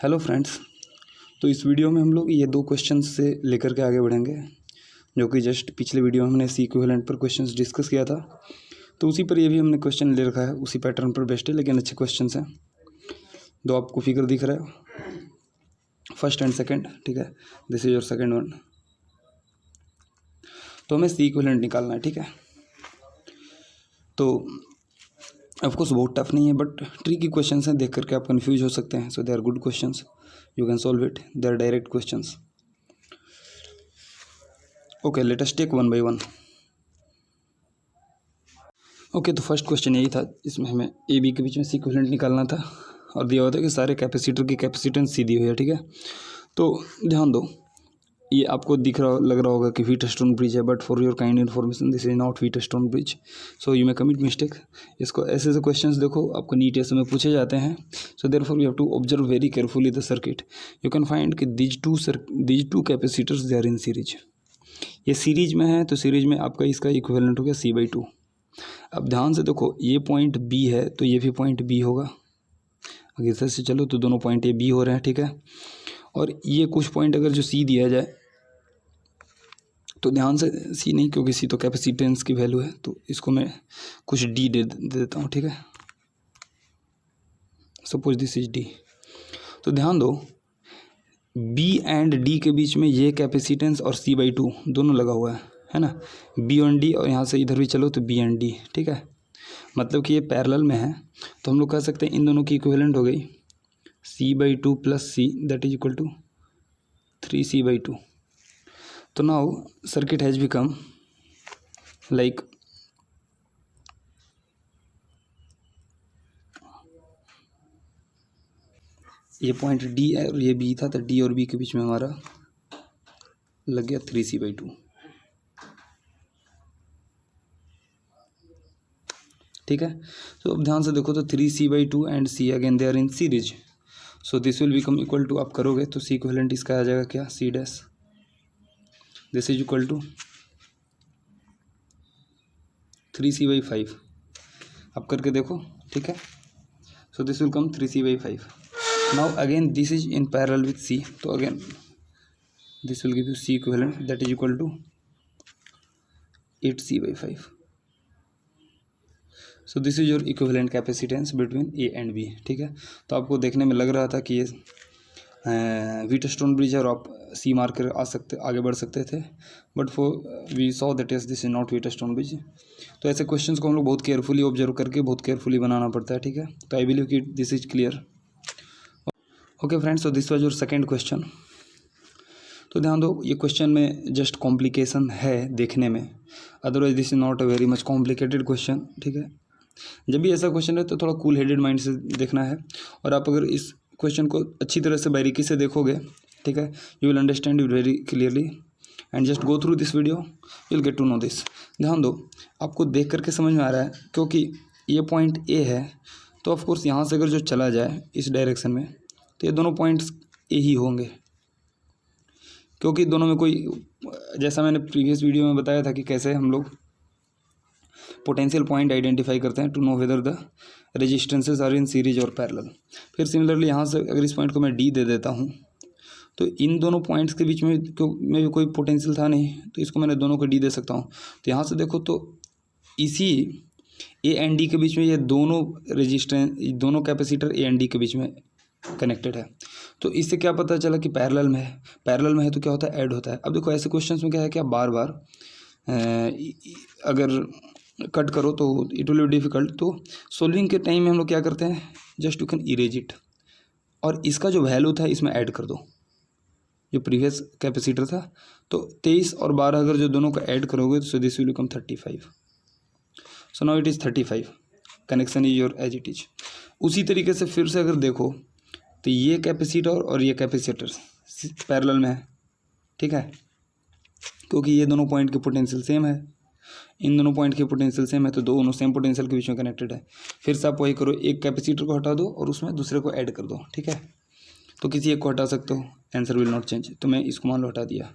Hello friends. तो इस video में हम लोग ये दो क्वेश्चंस से लेकर के आगे बढ़ेंगे, जो कि जस्ट पिछले वीडियो में हमने सी इक्विवेलेंट पर क्वेश्चंस डिस्कस किया था। तो उसी पर ये भी हमने क्वेश्चन ले रखा है, उसी पैटर्न पर बेस्ड है, लेकिन अच्छे क्वेश्चंस हैं। दो आपको फिगर दिख रहा है, फर्स्ट एंड सेकंड, ठीक है। This is your second one. तो हमें सी इक्विवेलेंट निकालना है, ठीक है। तो ऑफकोर्स बहुत टफ नहीं है, बट ट्रिकी क्वेश्चंस हैं, देख करके आप कंफ्यूज हो सकते हैं। So they are good questions, you can solve it, they are direct questions. Okay, let us take one by one. Okay, तो फर्स्ट क्वेश्चन यही था, इसमें हमें ए बी के बीच में सी इक्विवेलेंट निकालना था, और दिया हुआ था कि सारे कैपेसिटर की कैपेसिटेंस सी दी हुई है, ठीक है। तो ध्यान दो, ये आपको लग रहा होगा कि व्हीटस्टोन ब्रिज है, but for your kind information this is not Wheatstone bridge, so you may commit mistake. इसको ऐसे ऐसे क्वेश्चंस देखो आपको नीट ऐसे में पूछे जाते हैं। So therefore you have to observe very carefully the circuit. You can find कि these two capacitors they are in series. ये सीरीज में है, तो सीरीज में आपका इसका इक्विवेलेंट हो गया C/2। अब ध्यान से देखो, ये पॉइंट बी है तो ये भी पॉइंट बी होगा। अगर इधर से चलो तो दोनों पॉइंट ए बी हो रहे हैं, ठीक है। और ये कुछ पॉइंट अगर जो सी दिया जाए तो ध्यान से, सी नहीं क्योंकि सी तो कैपेसिटेंस की वैल्यू है, तो इसको मैं कुछ डी दे देता हूँ, ठीक है। Suppose this is D. तो ध्यान दो, बी एंड डी के बीच में ये कैपेसिटेंस और C/2 दोनों लगा हुआ है ना। बी ऑन डी, और यहाँ से इधर भी चलो तो बी एंड डी, ठीक है। मतलब कि ये पैरेलल में है, तो हम लोग कह सकते हैं इन दोनों की इक्विवेलेंट हो गई C/2 plus C, that is equal to 3C/2। तो now circuit has become like ये पॉइंट डी है और ये बी था, तो डी और बी के बीच में हमारा लग गया 3C/2, ठीक है। तो अब ध्यान से देखो, तो 3C/2 and C again they are in series, so this will become equal to, आप करोगे तो सी इक्विवेलेंट इसका आ जाएगा क्या, C dash, this is equal to 3C/5। आप करके देखो, ठीक है। So this will come 3C/5। Now again this is in parallel with C, तो again this will give you C equivalent that is equal to 8C/5। So this is your equivalent capacitance between A and B, ठीक है। तो आपको देखने में लग रहा था कि ये व्हीटस्टोन ब्रिज है और आप सी मार कर आगे बढ़ सकते थे, but for we saw that is this is not Wheatstone bridge. तो ऐसे क्वेश्चंस को हम लोग बहुत केयरफुली ऑब्जर्व करके बहुत केयरफुली बनाना पड़ता है, ठीक है। तो आई बिलीव कि this is clear. Okay friends, तो this was your second question. तो ध्यान दो, ये क्वेश्चन में जस्ट कॉम्प्लिकेशन है देखने में, otherwise this is not a very much complicated question, ठीक है। जब भी ऐसा क्वेश्चन है तो थोड़ा कूल हेडेड माइंड से देखना है, और आप अगर इस क्वेश्चन को अच्छी तरह से बारीकी से देखोगे, ठीक है, you will understand it very clearly and just go through this video, you will get to know this. ध्यान दो, आपको देख करके समझ में आ रहा है, क्योंकि ये पॉइंट ए है, तो ऑफकोर्स यहाँ से अगर जो चला जाए इस डायरेक्शन में, तो ये दोनों पॉइंट्स ए ही होंगे, क्योंकि दोनों में कोई, जैसा मैंने प्रीवियस वीडियो में बताया था कि कैसे हम लोग पोटेंशियल पॉइंट आइडेंटिफाई करते हैं to know whether the resistances are in series और पैरेलल। फिर सिमिलरली यहाँ से अगर इस पॉइंट को मैं डी दे देता हूँ, तो इन दोनों पॉइंट्स के बीच में भी कोई पोटेंशियल था नहीं, तो इसको मैंने दोनों को डी दे सकता हूँ। तो यहाँ से देखो, तो इसी ए एंड डी के बीच में ये दोनों कैपेसिटर ए एंड डी के बीच में कनेक्टेड है। तो इससे क्या पता चला कि पैरेलल में है। पैरेलल में है तो क्या होता है, ऐड होता है। अब देखो ऐसे क्वेश्चंस में क्या है कि आप बार बार अगर कट करो तो इट विल बी डिफिकल्ट। तो सोल्विंग के टाइम में हम लोग क्या करते हैं, just you can erase it, और इसका जो वैल्यू था इसमें ऐड कर दो, जो प्रीवियस कैपेसिटर था। तो 23 और 12 अगर जो दोनों को ऐड करोगे तो this will become 35। So now it is 35, connection is your age it is. उसी तरीके से फिर से अगर देखो, तो ये कैपेसिटर और ये कैपेसिटर पैरेलल में है, ठीक है, क्योंकि ये दोनों पॉइंट के पोटेंशियल सेम है, इन दोनों पॉइंट के पोटेंशियल सेम है, तो दोनों सेम पोटेंशियल के बीच में कनेक्टेड है। फिर से आप वही करो, एक कैपेसिटर को हटा दो और उसमें दूसरे को ऐड कर दो, ठीक है। तो किसी एक को हटा सकते हो, आंसर विल नॉट चेंज। तो मैं इसको मान लो हटा दिया।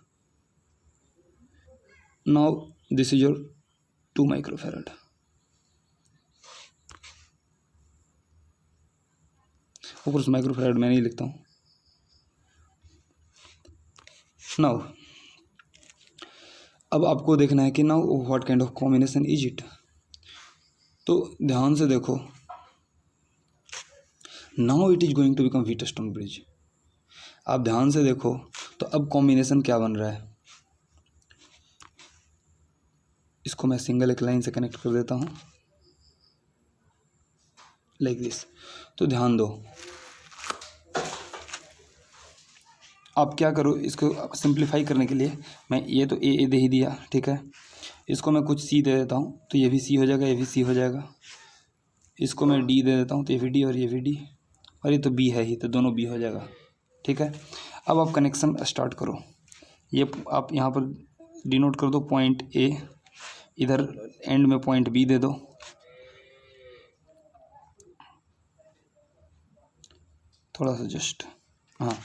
Now this is your 2 microfarad. ऊपर माइक्रोफैरड मैं नहीं लिखता हूँ, नाउ अब आपको देखना है कि now what kind of combination is it. तो ध्यान से देखो, now it is going to become Wheatstone bridge. आप ध्यान से देखो तो अब कॉम्बिनेशन क्या बन रहा है, इसको मैं सिंगल एक लाइन से कनेक्ट कर देता हूँ लाइक दिस। तो ध्यान दो, आप क्या करो, इसको सिंप्लीफाई करने के लिए मैं ये तो ए दे ही दिया, ठीक है, इसको मैं कुछ सी दे देता हूँ तो ये भी सी हो जाएगा, ये भी सी हो जाएगा। इसको मैं डी दे देता हूँ तो ये भी डी और ये भी डी, और ये तो बी है ही तो दोनों बी हो जाएगा, ठीक है। अब आप कनेक्शन स्टार्ट करो, ये आप यहाँ पर डिनोट कर दो पॉइंट ए, इधर एंड में पॉइंट बी दे दो, थोड़ा सा जस्ट, हाँ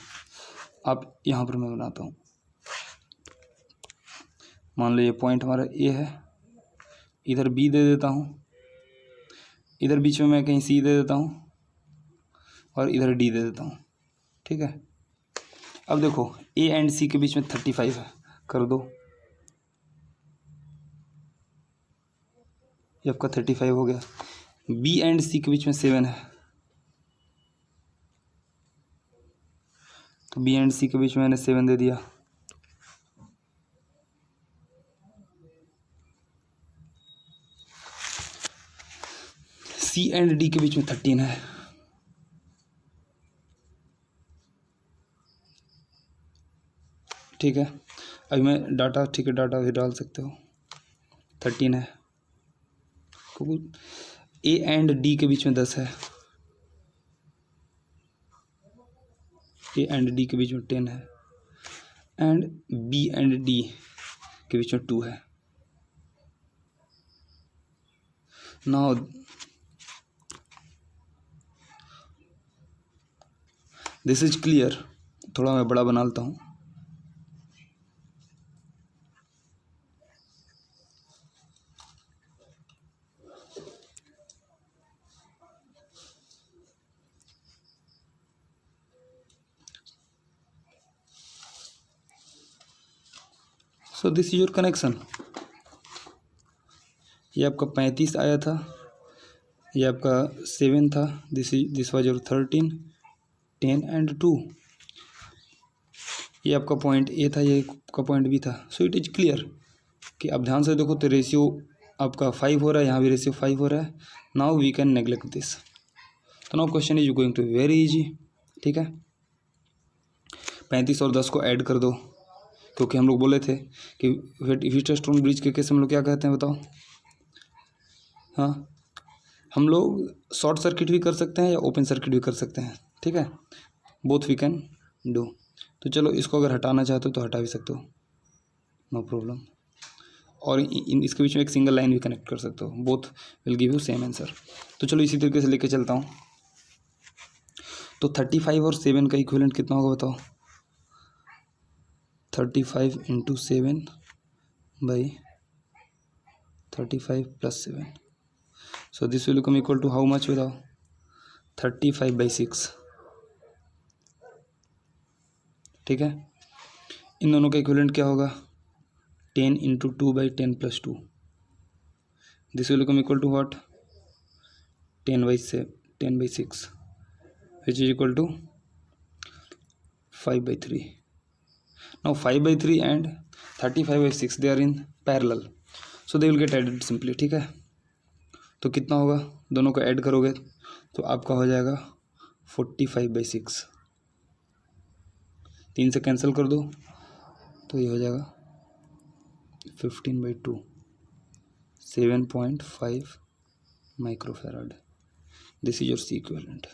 आप यहाँ पर मैं बनाता हूँ, मान लो ये पॉइंट हमारा ए है, इधर बी दे देता हूँ, इधर बीच में मैं कहीं सी दे देता हूँ और इधर डी दे देता हूँ, ठीक है। अब देखो ए एंड सी के बीच में 35 है, कर दो, ये आपका 35 हो गया। बी एंड सी के बीच में 7 है, तो बी एंड सी के बीच में मैंने 7 दे दिया। सी एंड डी के बीच में 13 है, ठीक है। अभी मैं डाटा, ठीक है, डाटा भी डाल सकते हो, 13 है। ए एंड डी के बीच में 10 है, ए एंड डी के बीच में 10 है, एंड बी एंड डी के बीच में 2 है। नाउ दिस इज क्लियर, थोड़ा मैं बड़ा बना लेता हूँ। सो दिस इज योर कनेक्शन। ये आपका 35 आया था, ये आपका 7 था, दिस वाज योर 13, 10 एंड 2। ये आपका पॉइंट ए था, ये आपका पॉइंट बी था। सो इट इज क्लियर कि आप ध्यान से देखो तो रेशियो आपका 5 हो रहा है, यहाँ भी रेशियो 5 हो रहा है। Now we can neglect this. तो now question is going to very easy, ठीक है। 35 और 10 को ऐड कर दो, क्योंकि हम लोग बोले थे कि व्हीटस्टोन ब्रिज के केस हम लोग क्या कहते हैं बताओ। हाँ, हम लोग शॉर्ट सर्किट भी कर सकते हैं या ओपन सर्किट भी कर सकते हैं, ठीक है, बोथ वी कैन डू। तो चलो इसको अगर हटाना चाहते हो तो हटा भी सकते हो, नो प्रॉब्लम। और इसके बीच में एक सिंगल लाइन भी कनेक्ट कर सकते हो, both will give you same answer. तो चलो इसी तरीके से लेके चलता हूँ। तो 35 और 7 का इक्विवेलेंट कितना होगा बताओ। 35 × 7 by 35 + 7, so this will become equal to how much बताओ, 35/6, ठीक है। इन दोनों का इक्विवेलेंट क्या होगा, 10 × 2 / 10 + 2, this will become equal to what, 10/6, which is equal to 5/3. Now 5/3 and 35/6 they are in parallel, so they will get added simply, ठीक है। तो कितना होगा, दोनों को ऐड करोगे तो आपका हो जाएगा 45/6, 3 से कैंसिल कर दो तो ये हो जाएगा 15/2, 7.5 microfarad. This is your C equivalent.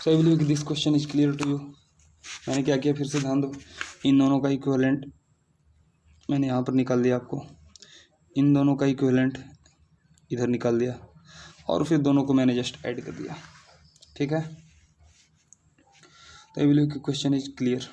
So I believe कि this question is clear to you. मैंने क्या किया, फिर से ध्यान दो, इन दोनों का इक्विवेलेंट मैंने यहाँ पर निकाल दिया आपको, इन दोनों का इक्विवेलेंट इधर निकाल दिया, और फिर दोनों को मैंने जस्ट ऐड कर दिया, ठीक है। तो आई बिलीव कि क्वेश्चन इज क्लियर।